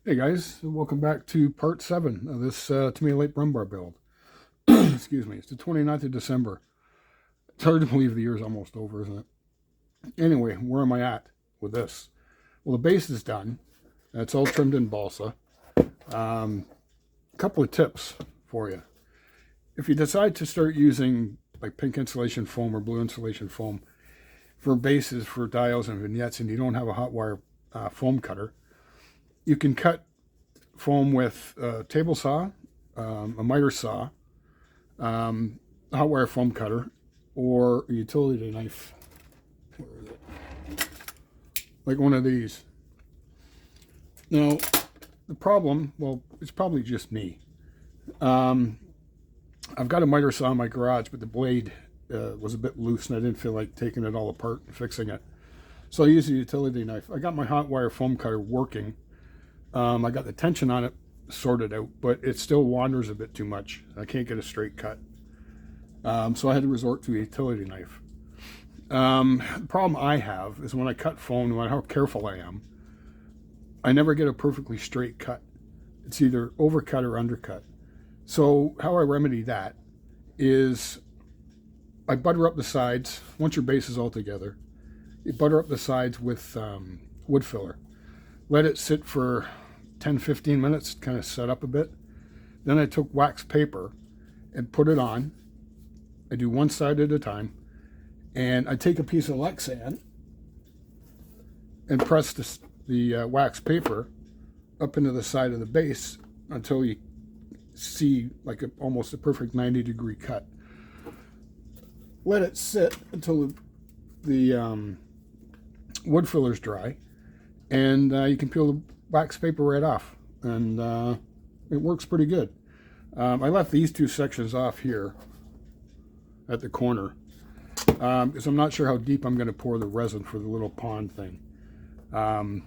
Hey guys, welcome back to part 7 of this Tamiya late Brummbar build. Excuse me, it's the 29th of December. It's hard to believe the year's almost over, isn't it? Anyway, where am I at with this? Well, the base is done. It's all trimmed in balsa. A couple of tips for you. If you decide to start using like pink insulation foam or blue insulation foam for bases for dials and vignettes and you don't have a hot wire foam cutter, you can cut foam with a table saw, a miter saw, a hot wire foam cutter, or a utility knife. Where is it? Like one of these. Now, the problem, well, it's probably just me. I've got a miter saw in my garage, but the blade was a bit loose and I didn't feel like taking it all apart and fixing it. So I used a utility knife. I got my hot wire foam cutter working. I got the tension on it sorted out, but it still wanders a bit too much. I can't get a straight cut. So I had to resort to a utility knife. The problem I have is when I cut foam, no matter how careful I am, I never get a perfectly straight cut. It's either overcut or undercut. So how I remedy that is I butter up the sides. Once your base is all together, you butter up the sides with wood filler. Let it sit for 10-15 minutes, kind of set up a bit. Then I took wax paper and put it on. I do one side at a time. And I take a piece of Lexan and press the wax paper up into the side of the base until you see like almost a perfect 90-degree cut. Let it sit until the wood filler's dry, and you can peel the wax paper right off, and it works pretty good. I left these two sections off here at the corner because I'm not sure how deep I'm going to pour the resin for the little pond thing. And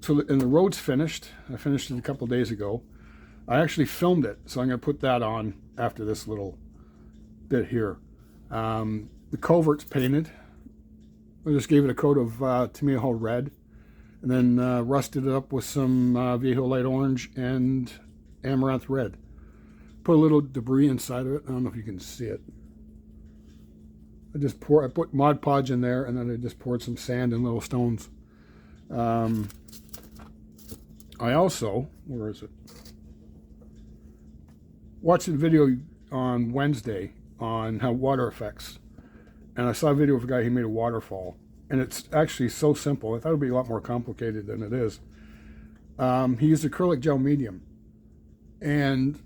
the road's finished. I finished it a couple days ago. I actually filmed it, so I'm going to put that on after this little bit here. The culvert's painted. I just gave it a coat of Tamiya Hull red, and then rusted it up with some Viejo light orange and amaranth red. Put a little debris inside of it. I don't know if you can see it. I put Mod Podge in there, and then I just poured some sand and little stones. I also, where is it? Watched a video on Wednesday on how water affects. And I saw a video of a guy who made a waterfall. And it's actually so simple. I thought it would be a lot more complicated than it is. He used acrylic gel medium. And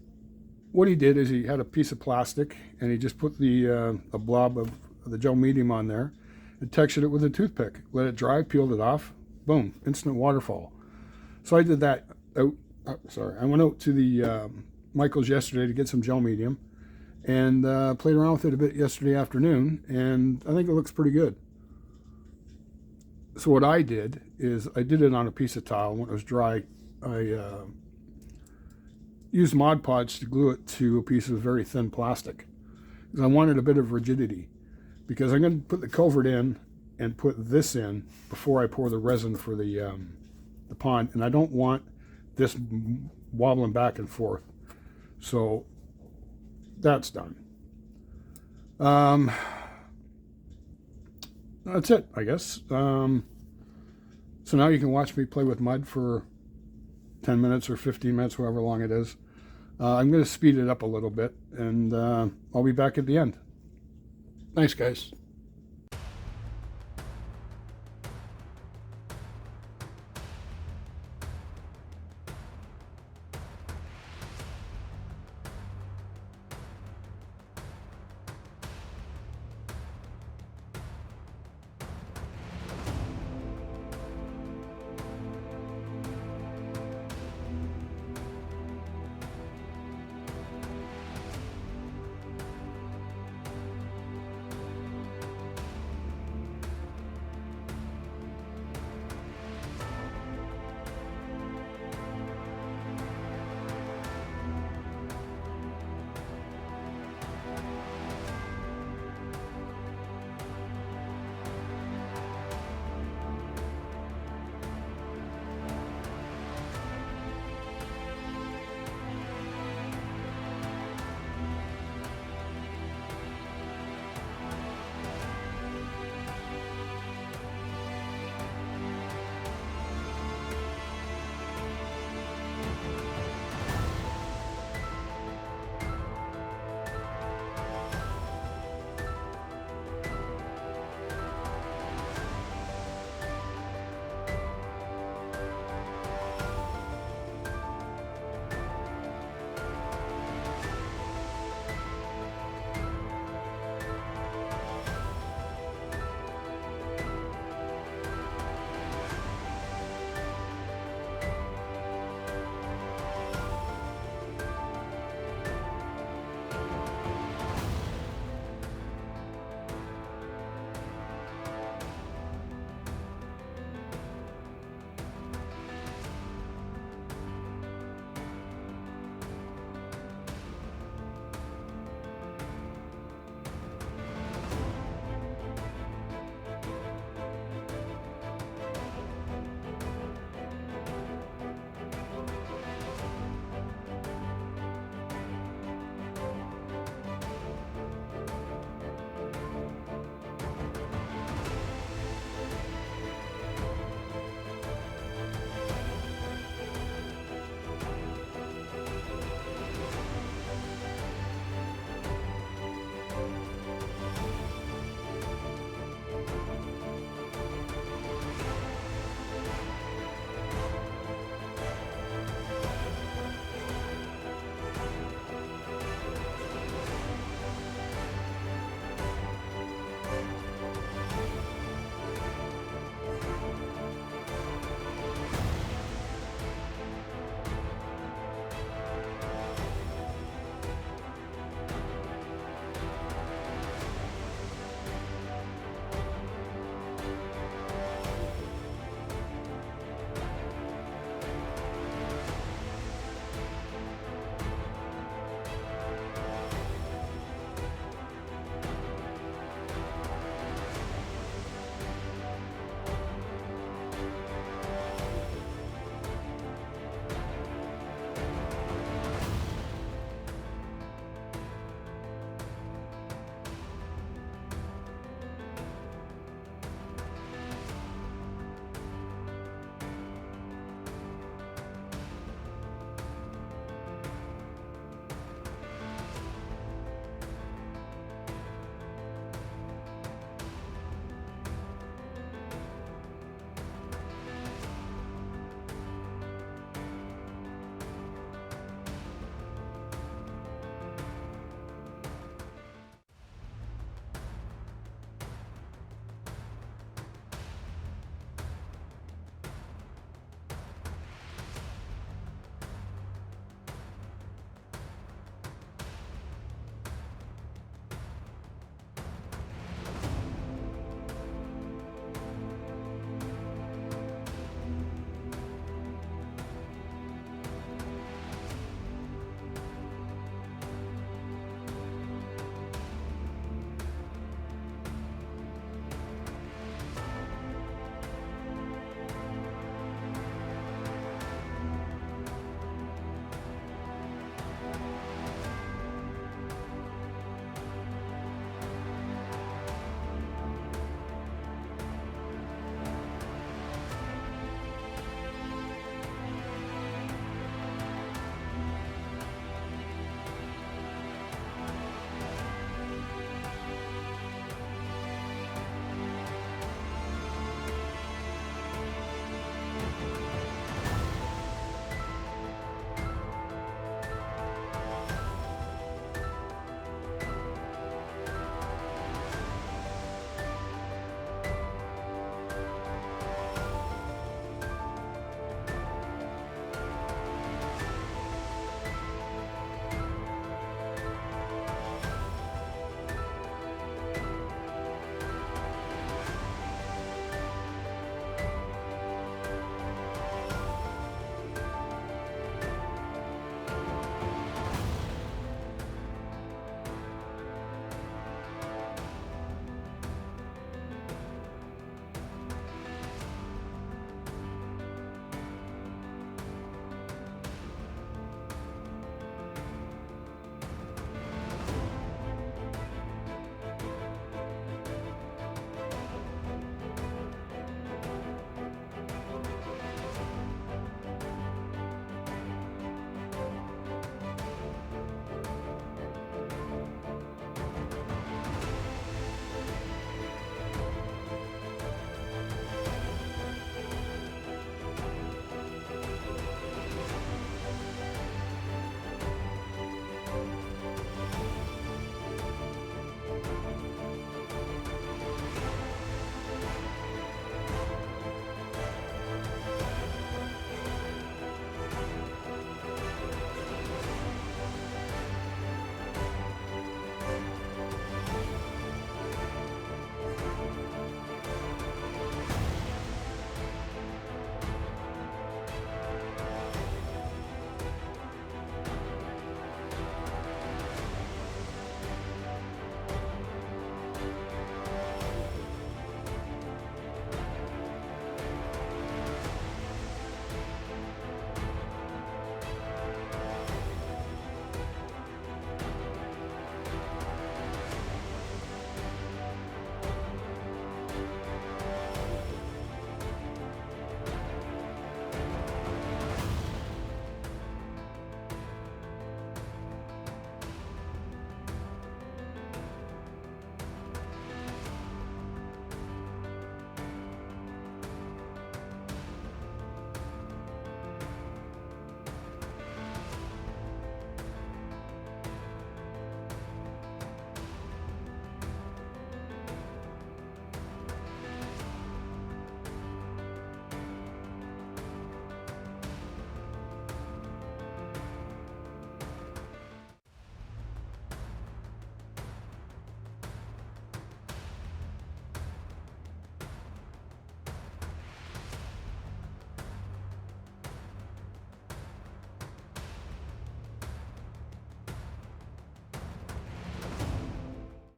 what he did is he had a piece of plastic and he just put a blob of the gel medium on there and textured it with a toothpick. Let it dry, peeled it off, boom, instant waterfall. So I did that. I went out to the Michael's yesterday to get some gel medium and played around with it a bit yesterday afternoon, and I think it looks pretty good. So what I did is I did it on a piece of tile. When it was dry, I used Mod Podge to glue it to a piece of very thin plastic because I wanted a bit of rigidity, because I'm going to put the culvert in and put this in before I pour the resin for the pond, and I don't want this wobbling back and forth. So that's done. That's it, I guess. So now you can watch me play with mud for 10 minutes or 15 minutes, however long it is. I'm going to speed it up a little bit, and I'll be back at the end. Thanks, guys.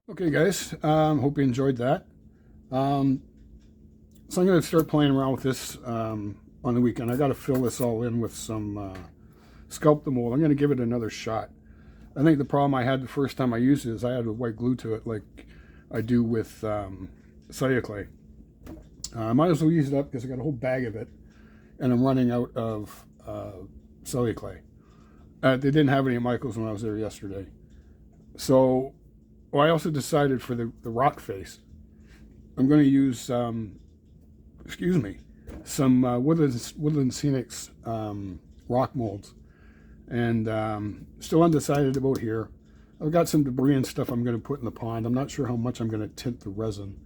Okay, guys, hope you enjoyed that. Um, so I'm going to start playing around with this on the weekend. I got to fill this all in with some sculpt the mold. I'm going to give it another shot. I think the problem I had the first time I used it is I had to white glue to it like I do with Saya clay. I might as well use it up because I got a whole bag of it and I'm running out of Saya clay. They didn't have any at Michael's when I was there yesterday. So I also decided for the rock face, I'm going to use, some Woodland Scenics rock molds. And still undecided about here. I've got some debris and stuff I'm going to put in the pond. I'm not sure how much I'm going to tint the resin.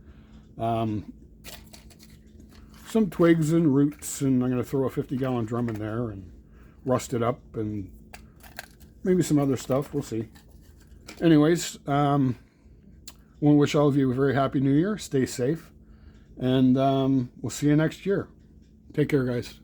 Some twigs and roots, and I'm going to throw a 50-gallon drum in there and rust it up, and maybe some other stuff. We'll see. Anyways, I want to wish all of you a very happy new year. Stay safe, and we'll see you next year. Take care, guys.